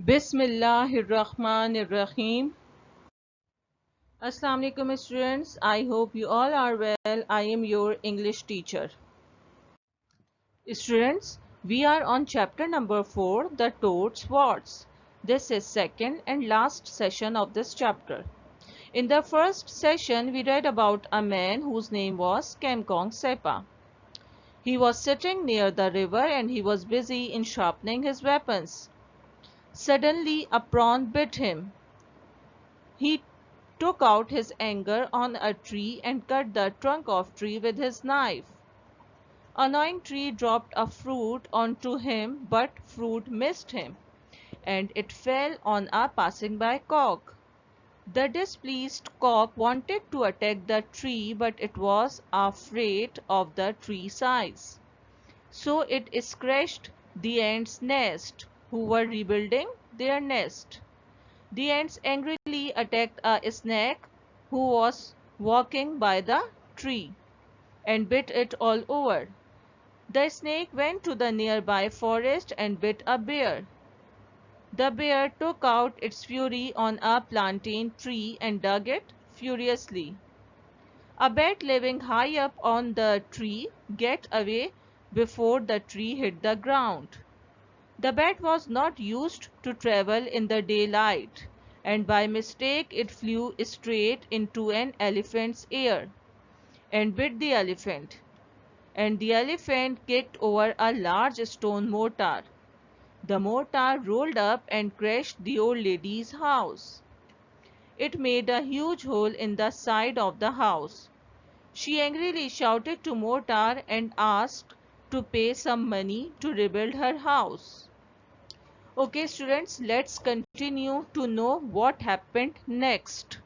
Bismillahirrahmanirrahim. Assalamu alaikum students. I hope you all are well. I am your English teacher. Students, we are on chapter number 4, the Toad Swords. This is second and last session of this chapter. In the first session, we read about a man whose name was Kemkong Sepa. He was sitting near the river and he was busy in sharpening his weapons. Suddenly, a prawn bit him. He took out his anger on a tree and cut the trunk of tree with his knife. A gnawing tree dropped a fruit onto him, but fruit missed him, and it fell on a passing by cock. The displeased cock wanted to attack the tree, but it was afraid of the tree size. So it scratched the ants' nest, who were rebuilding their nest. The ants angrily attacked a snake who was walking by the tree and bit it all over. The snake went to the nearby forest and bit a bear. The bear took out its fury on a plantain tree and dug it furiously. A bat living high up on the tree got away before the tree hit the ground. The bat was not used to travel in the daylight, and by mistake it flew straight into an elephant's ear and bit the elephant, and the elephant kicked over a large stone mortar. The mortar rolled up and crashed the old lady's house. It made a huge hole in the side of the house. She angrily shouted to Mortar and asked to pay some money to rebuild her house. Okay students, let's continue to know what happened next.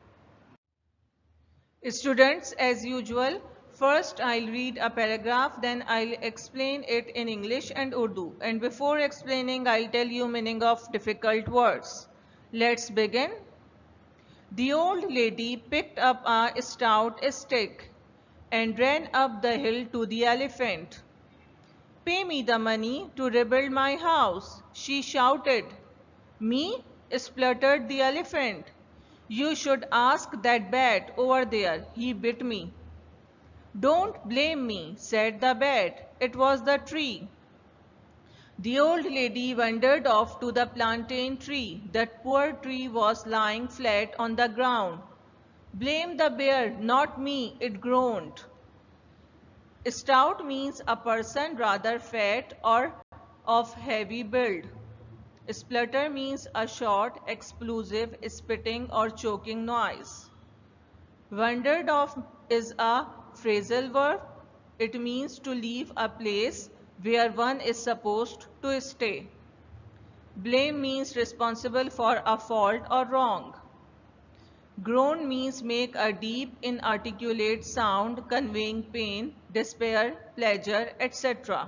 Students, as usual, first I'll read a paragraph, then I'll explain it in English and Urdu. And before explaining, I'll tell you meaning of difficult words. Let's begin. The old lady picked up a stout stick and ran up the hill to the elephant. "Pay me the money to rebuild my house," she shouted. "Me?" spluttered the elephant. "You should ask that bat over there. He bit me." "Don't blame me," said the bat. "It was the tree." The old lady wandered off to the plantain tree. That poor tree was lying flat on the ground. "Blame the bear, not me," it groaned. Stout means a person rather fat or of heavy build. Splutter means a short, explosive, spitting or choking noise. Wandered off is a phrasal verb. It means to leave a place where one is supposed to stay. Blame means responsible for a fault or wrong. Groan means make a deep, inarticulate sound conveying pain, despair, pleasure, etc.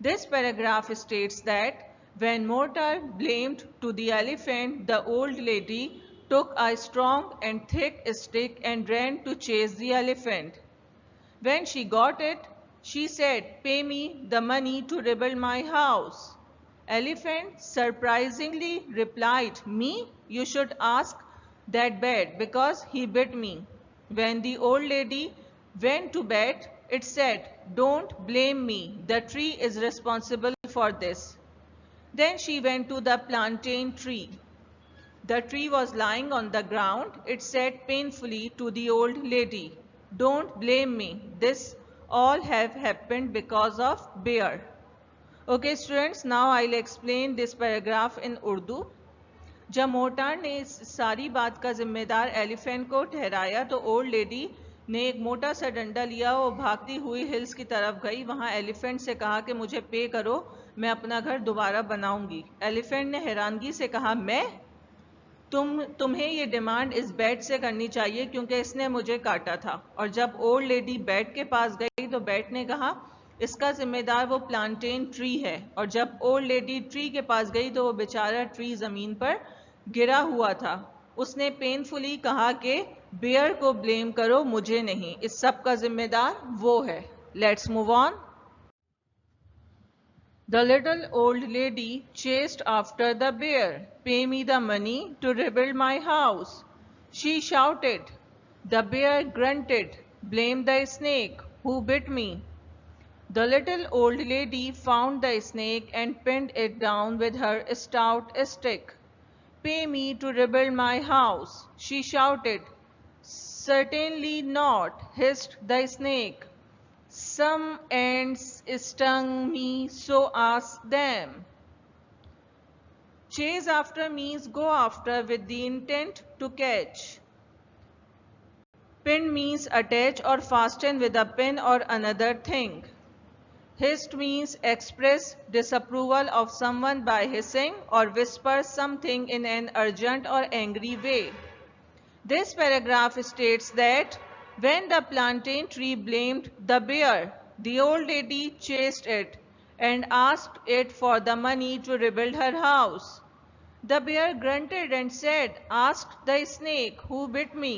This paragraph states that when Mortar blamed to the elephant, the old lady took a strong and thick stick and ran to chase the elephant. When she got it, she said, "Pay me the money to rebuild my house." Elephant surprisingly replied, "Me? You should ask that bat because he bit me." When the old lady went to bed, it said, "Don't blame me. The tree is responsible for this." Then she went to the plantain tree. The tree was lying on the ground. It said painfully to the old lady, "Don't blame me. This all have happened because of bear." Okay students, now I'll explain this paragraph in Urdu. जब motor ने इस सारी बात का जिम्मेदार elephant को ठहराया तो ओल्ड लेडी ने एक मोटा सा डंडा लिया और भागती हुई हिल्स की तरफ गई। वहां एलिफेंट से कहा कि मुझे पे करो, मैं अपना घर दोबारा बनाऊंगी। एलिफेंट ने हैरानगी से कहा, मैं? तुम्हें ये डिमांड इस बैट से करनी चाहिए क्योंकि इसने मुझे काटा था। और जब ओल्ड लेडी बैट के पास गई तो बैट ने कहा, इसका जिम्मेदार वो प्लांटेन ट्री है। और जब ओल्ड लेडी ट्री के पास गई तो वो बेचारा ट्री जमीन पर गिरा हुआ था। उसने पेनफुली कहा कि बेयर को ब्लेम करो, मुझे नहीं, इस सब का जिम्मेदार वो है। Let's move on. The little old lady chased after the bear. Pay me the money to rebuild my house, she shouted. The bear grunted. Blame the snake who bit me. The little old lady found the snake and pinned it down with her stout stick. Pay me to rebuild my house, she shouted. Certainly not, hissed the snake. Some ants stung me, so ask them. Chase after means go after with the intent to catch. Pin means attach or fasten with a pin or another thing. Hissed means express disapproval of someone by hissing or whisper something in an urgent or angry way. This paragraph states that when the plantain tree blamed the bear, the old lady chased it and asked it for the money to rebuild her house. The bear grunted and said, "Ask the snake who bit me."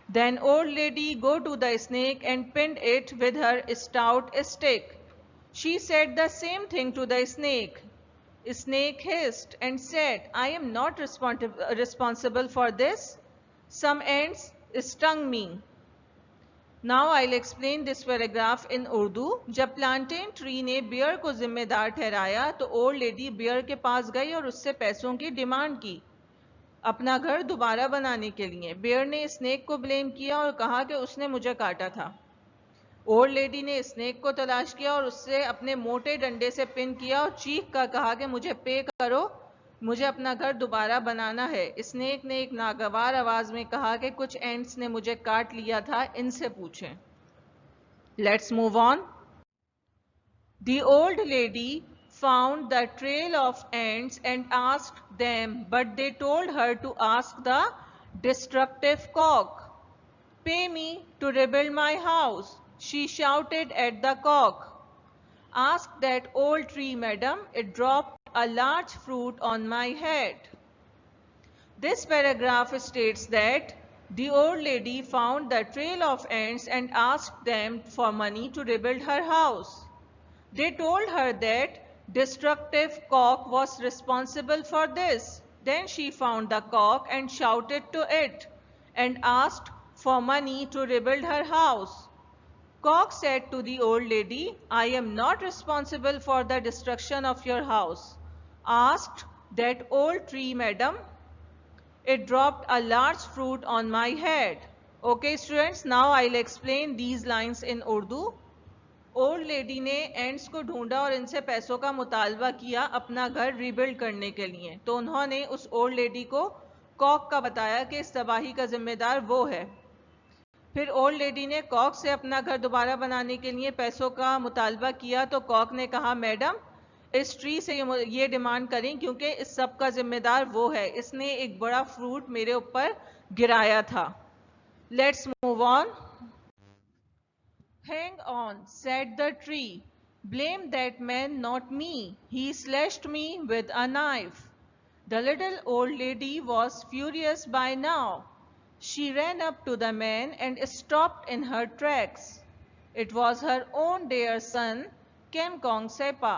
Then old lady go to the snake and pinned it with her stout stick. She said the same thing to the snake. Snake hissed and said, "I am not responsible for this. Some ants stung me." Now I'll explain this paragraph in Urdu. जब plantain tree ने beer को जिम्मेदार ठहराया तो old lady beer के पास गई और उससे पैसों की डिमांड की अपना घर दोबारा बनाने के लिए। बियर ने स्नेक को ब्लेम किया और कहा कि उसने मुझे काटा था। ओल्ड लेडी ने स्नेक को तलाश किया और उससे अपने मोटे डंडे से पिन किया और चीख कर कहा कि मुझे पे करो, मुझे अपना घर दोबारा बनाना है। स्नेक ने एक नागवार आवाज में कहा कि कुछ एंट्स ने मुझे काट लिया था, इनसे पूछें। Let's move on. The old lady found the trail of ants and asked them, but they told her to ask the destructive cock. Pay me to rebuild my house, she shouted at the cock. Ask that old tree, madam, it dropped a large fruit on my head. This paragraph states that the old lady found the trail of ants and asked them for money to rebuild her house. They told her that destructive cock was responsible for this. Then she found the cock and shouted to it and asked for money to rebuild her house. Cock said to the old lady, "I am not responsible for the destruction of your house." Asked that old tree, madam, it dropped a large fruit on my head. Okay students, now I'll explain these lines in Urdu. Old lady ने ends को ढूंढा और इनसे पैसों का मुतालबा किया अपना घर रीबिल्ड करने के लिए, तो उन्होंने उस ओल्ड लेडी को कॉक का बताया कि इस तबाही का जिम्मेदार वो है। फिर ओल्ड लेडी ने कॉक से अपना घर दोबारा बनाने के लिए पैसों का मुतालबा किया, तो कॉक ने कहा, मैडम इस ट्री से ये डिमांड करें क्योंकि इस सब का जिम्मेदार वो है, इसने एक बड़ा फ्रूट मेरे ऊपर गिराया था। Let's move on. Hang on, said the tree. Blame that man, not me. He slashed me with a knife. The little old lady was furious by now. She ran up to the man and stopped in her tracks. It was her own dear son, Kem Kong Sepa.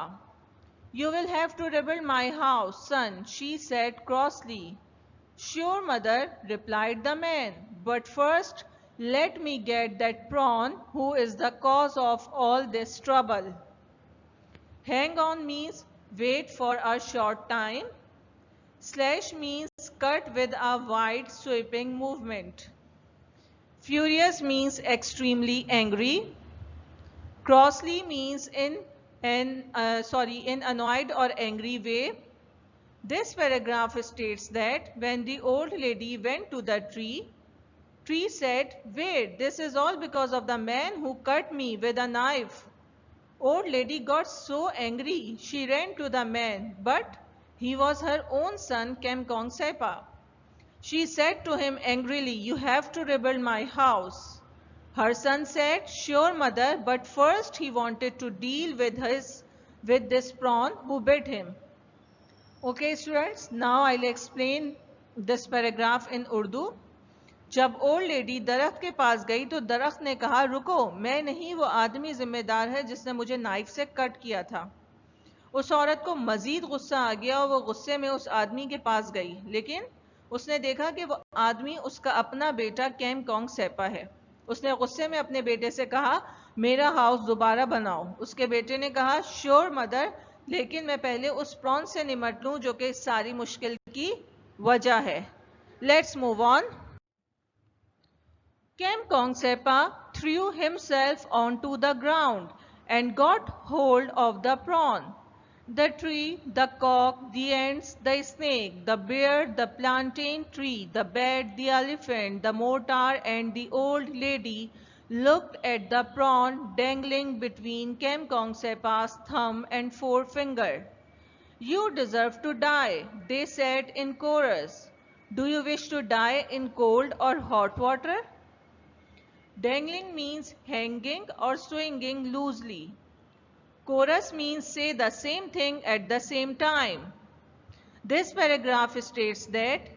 You will have to rebuild my house, son, she said crossly. Sure, mother, replied the man, but first let me get that prawn who is the cause of all this trouble. Hang on means wait for a short time. Slash means cut with a wide sweeping movement. Furious means extremely angry. Crossly means in annoyed or angry way. This paragraph states that when the old lady went to the tree said, "Wait, this is all because of the man who cut me with a knife." Old lady got so angry, she ran to the man, but he was her own son, Kem Kong Sepa. She said to him angrily, "You have to rebuild my house." Her son said, "Sure, mother, but first he wanted to deal with this prawn who bit him." Okay, students, now I'll explain this paragraph in Urdu. जब old lady दरख्त के पास गई तो दरख्त ने कहा, रुको, मैं नहीं, वो आदमी जिम्मेदार है जिसने मुझे नाइफ से कट किया था। उस औरत को मजीद गुस्सा आ गया और वो गुस्से में उस आदमी के पास गई, लेकिन उसने देखा कि वो आदमी उसका अपना बेटा केम कॉन्ग सेपा है। उसने गुस्से में अपने बेटे से कहा, मेरा हाउस दोबारा बनाओ। उसके बेटे ने कहा, श्योर मदर, लेकिन मैं पहले उस प्रॉन से निमट लूं जो कि इस सारी मुश्किल की वजह है। Let's move on. Kem Kongsepa threw himself onto the ground and got hold of the prawn. The tree, the cock, the ants, the snake, the bear, the plantain tree, the bat, the elephant, the mortar, and the old lady looked at the prawn dangling between Kem Kongsepa's thumb and forefinger. You deserve to die, they said in chorus. Do you wish to die in cold or hot water? Dangling means hanging or swinging loosely. Chorus means say the same thing at the same time. This paragraph states that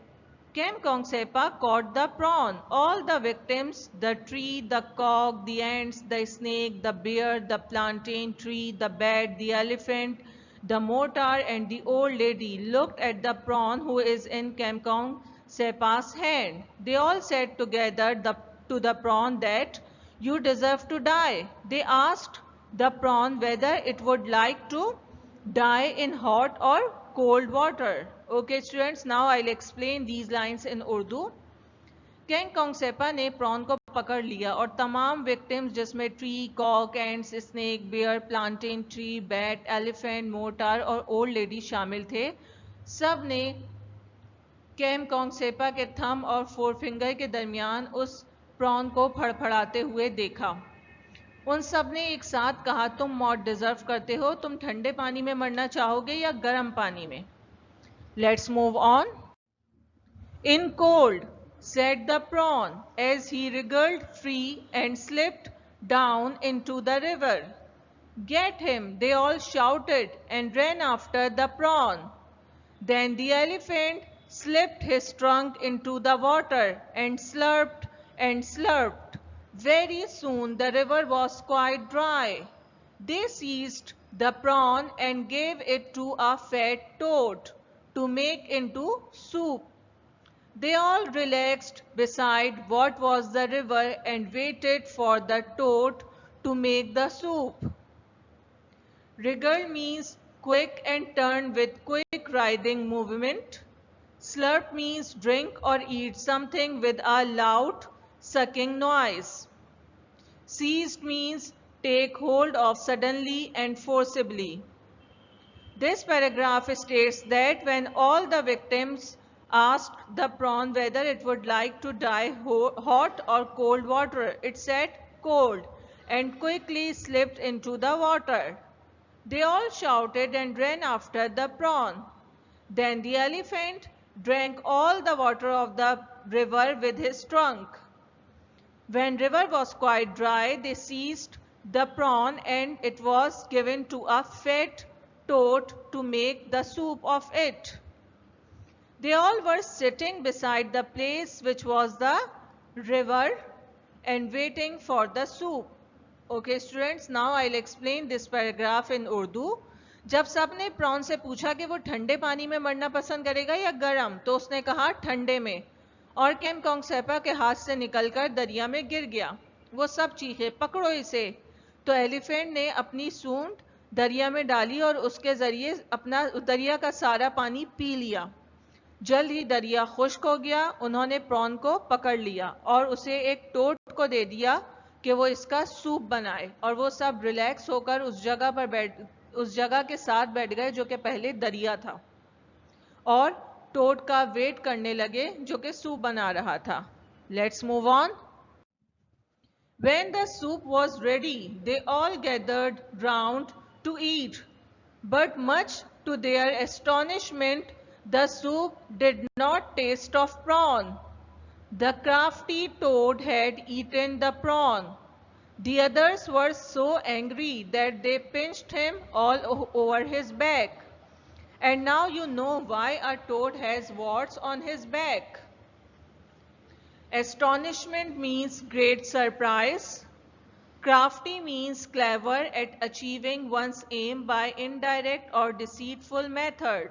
Kem Kongsepa caught the prawn. All the victims, the tree, the cock, the ants, the snake, the bear, the plantain tree, the bat, the elephant, the mortar, and the old lady looked at the prawn who is in Kem Kongsepa's hand. They all said together to the prawn that you deserve to die. They asked the prawn whether it would like to die in hot or cold water. Okay students, now I'll explain these lines in Urdu. King Kongsepa ने prawn को पकड़ लिया और तमाम victims जिसमें tree, cock, ants, snake, bear, plantain tree, bat, elephant, mortar और old lady शामिल थे, सब ने केम कॉन्गसेपा के थंब और फोर फिंगर के दरमियान उस प्रॉन को फड़फड़ाते हुए देखा। उन सब ने एक साथ कहा, तुम मौत डिजर्व करते हो, तुम ठंडे पानी में मरना चाहोगे या गर्म पानी में। Let's move on. In cold, said the prawn as he wriggled free and slipped down into the river. Get him, they all shouted and ran after the prawn. Then the elephant slipped his trunk into the water and slurped and slurped. Very soon the river was quite dry. They seized the prawn and gave it to a fat toad to make into soup. They all relaxed beside what was the river and waited for the toad to make the soup. Wriggle means quick and turn with quick writhing movement. Slurp means drink or eat something with a loud sucking noise. Seized means take hold of suddenly and forcibly. This paragraph states that when all the victims asked the prawn whether it would like to die hot or cold water, it said cold and quickly slipped into the water. They all shouted and ran after the prawn. Then the elephant drank all the water of the river with his trunk. When river was quite dry, they seized the prawn and it was given to a fat toad to make the soup of it. They all were sitting beside the place which was the river and waiting for the soup. Okay students, now I'll explain this paragraph in Urdu. जब सबने prawn से पूछा कि वो ठंडे पानी में मरना पसंद करेगा या गर्म, तो उसने कहा ठंडे में, और केम कॉन्गसेपा के हाथ से निकलकर दरिया में गिर गया। वो सब चीखे, पकड़ो इसे। तो एलिफेंट ने अपनी सूंड दरिया में डाली और उसके जरिए अपना दरिया का सारा पानी पी लिया। जल्द ही दरिया खुश्क हो गया। उन्होंने प्रॉन को पकड़ लिया और उसे एक टोड को दे दिया कि वो इसका सूप बनाए, और वो सब रिलैक्स होकर उस जगह के साथ बैठ गए जो कि पहले दरिया था, और टोड का वेट करने लगे जो कि सूप बना रहा था। Let's move on. When the soup was ready, they all gathered round to eat, but much to their astonishment, the soup did not taste of prawn. The crafty toad had eaten the prawn. The others were so angry that they pinched him all over his back. And now you know why a toad has warts on his back. Astonishment means great surprise. Crafty means clever at achieving one's aim by indirect or deceitful method.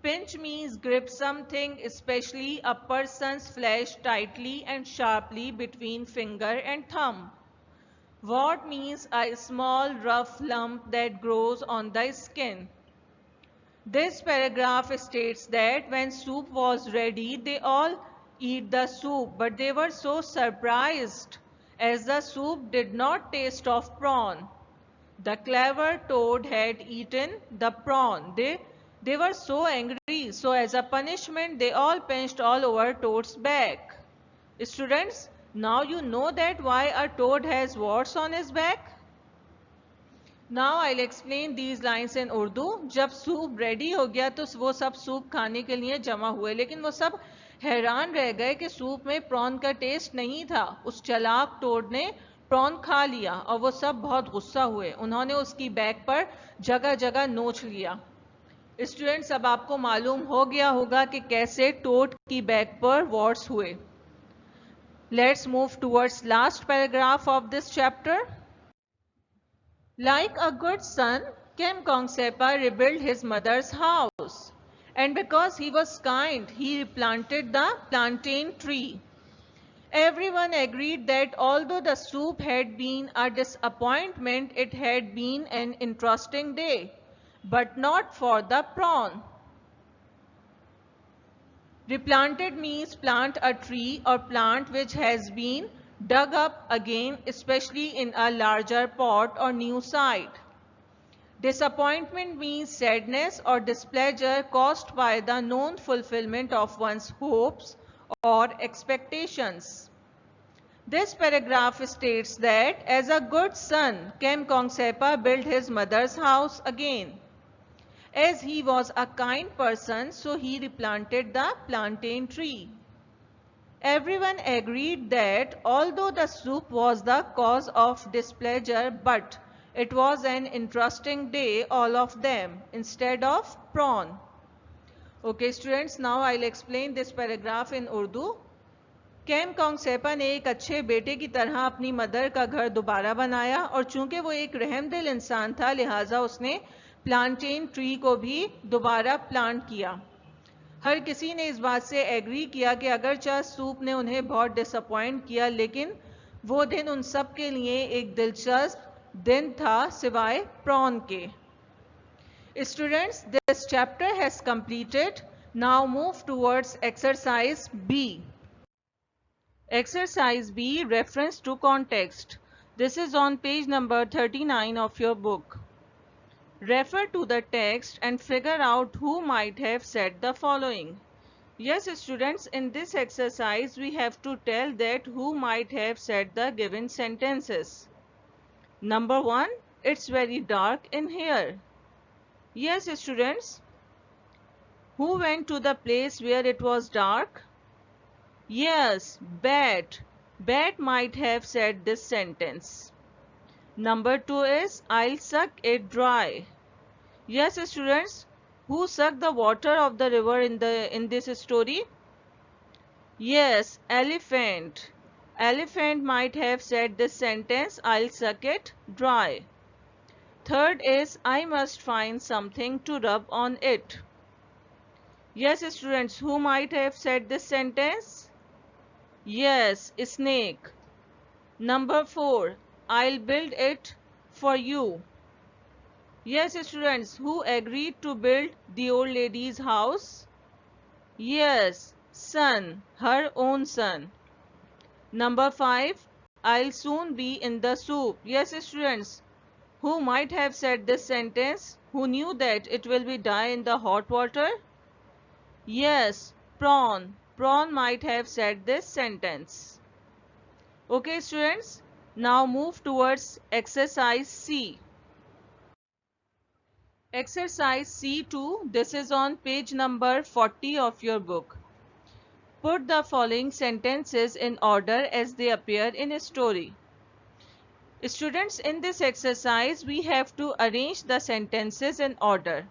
Pinch means grip something, especially a person's flesh, tightly and sharply between finger and thumb. Wart means a small rough lump that grows on the skin. This paragraph states that when soup was ready, they all eat the soup, but they were so surprised as the soup did not taste of prawn. The clever toad had eaten the prawn. They were so angry, so as a punishment, they all pinched all over Toad's back. Students, now you know that why a toad has warts on his back. Now I'll explain these lines in Urdu. जब soup ready हो गया तो वो सब soup खाने के लिए जमा हुए, लेकिन वो सब हैरान रह गए कि सूप में प्रॉन का टेस्ट नहीं था। उस चालाक टोड ने प्रॉन खा लिया और वो सब बहुत गुस्सा हुए। उन्होंने उसकी बैक पर जगह जगह नोच लिया। स्टूडेंट्स, अब आपको मालूम हो गया होगा कि कैसे टोड की बैक पर वॉर्ट्स हुए। Let's move towards last paragraph of this chapter. Like a good son, Kem Kongsepa rebuilt his mother's house. And because he was kind, he replanted the plantain tree. Everyone agreed that although the soup had been a disappointment, it had been an interesting day, but not for the prawn. Replanted means plant a tree or plant which has been dug up again, especially in a larger pot or new site. Disappointment means sadness or displeasure caused by the non-fulfillment of one's hopes or expectations. This paragraph states that as a good son, Kem Kongsepa built his mother's house again. As he was a kind person, so he replanted the plantain tree. Everyone agreed that although the soup was the cause of displeasure, but it was an interesting day, all of them, instead of prawn. Okay students, now I'll explain this paragraph in Urdu. केम कॉन्गसेपा ने एक अच्छे बेटे की तरह अपनी mother का घर दोबारा बनाया और चूंकि वो एक रहमदिल इंसान था, लिहाजा उसने प्लांटेन ट्री को भी दोबारा प्लांट किया। हर किसी ने इस बात से एग्री किया कि अगरचे सूप ने उन्हें बहुत डिसअपॉइंट किया, लेकिन वो दिन उन सब के लिए एक दिलचस्प दिन था सिवाय प्रॉन के। Students, this chapter has completed. Now move towards exercise B. Exercise B, reference to context. This is on page number 39 of your book. Refer to the text and figure out who might have said the following. Yes, students, in this exercise we have to tell that who might have said the given sentences. Number 1, it's very dark in here. Yes, students, who went to the place where it was dark? Yes, Bat. Bat might have said this sentence. Number 2 is, I'll suck it dry. Yes, students, who sucked the water of the river in this story? Yes, Elephant. Elephant might have said this sentence, I'll suck it dry. Third is, I must find something to rub on it. Yes, students, who might have said this sentence? Yes, Snake. Number 4, I'll build it for you. Yes, students, who agreed to build the old lady's house? Yes, son, her own son. Number 5, I'll soon be in the soup. Yes, students, who might have said this sentence? Who knew that it will be die in the hot water? Yes, Prawn. Prawn might have said this sentence. Okay students, now move towards exercise C. Exercise C2, this is on page number 40 of your book. Put the following sentences in order as they appear in a story. Students, in this exercise we have to arrange the sentences in order.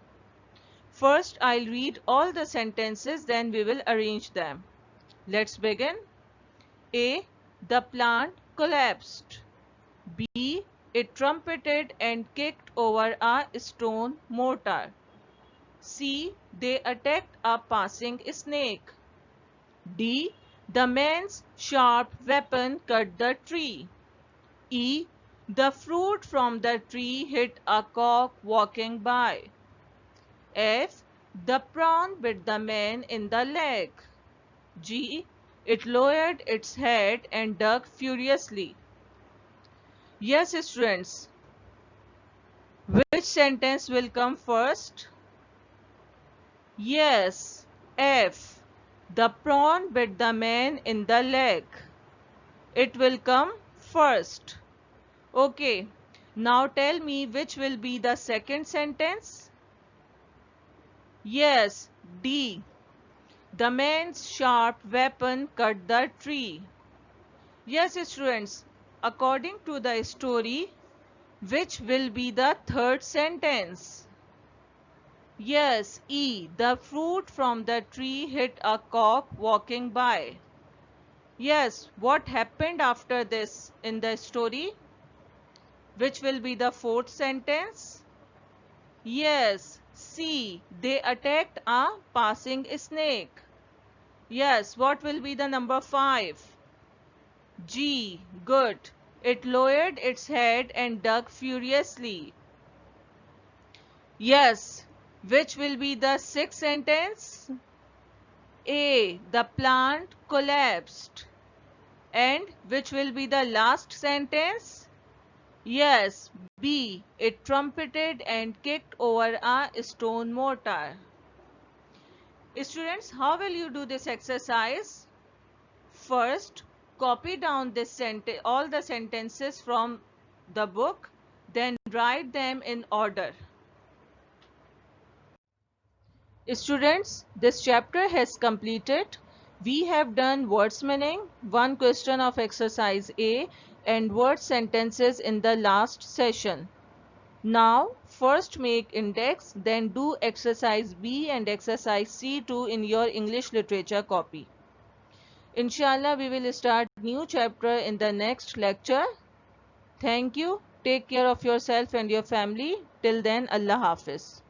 First, I'll read all the sentences, then we will arrange them. Let's begin. A. The plant collapsed. it trumpeted and kicked over a stone mortar. C. They attacked a passing snake. D. The man's sharp weapon cut the tree. E. The fruit from the tree hit a cock walking by. F. The prawn bit the man in the leg. G. It lowered its head and dug furiously. Yes, students. Which sentence will come first? Yes, F. The prawn bit the man in the leg. It will come first. Okay. Now tell me which will be the second sentence? Yes, D. The man's sharp weapon cut the tree. Yes, students. According to the story, which will be the third sentence? Yes, E. The fruit from the tree hit a cock walking by. Yes, what happened after this in the story? Which will be the fourth sentence? Yes, C. They attacked a passing snake. Yes, what will be the number 5? G. Good. It lowered its head and dug furiously. Yes, which will be the sixth sentence? A. The plant collapsed. And which will be the last sentence? Yes, B. It trumpeted and kicked over a stone mortar. Students, how will you do this exercise? First, copy down this all the sentences from the book, then write them in order. Students, this chapter has completed. We have done words meaning, one question of exercise A, and word sentences in the last session. Now, first make index, then do exercise B and exercise C2 in your English literature copy. Inshallah, we will start new chapter in the next lecture. Thank you. Take care of yourself and your family. Till then, Allah Hafiz.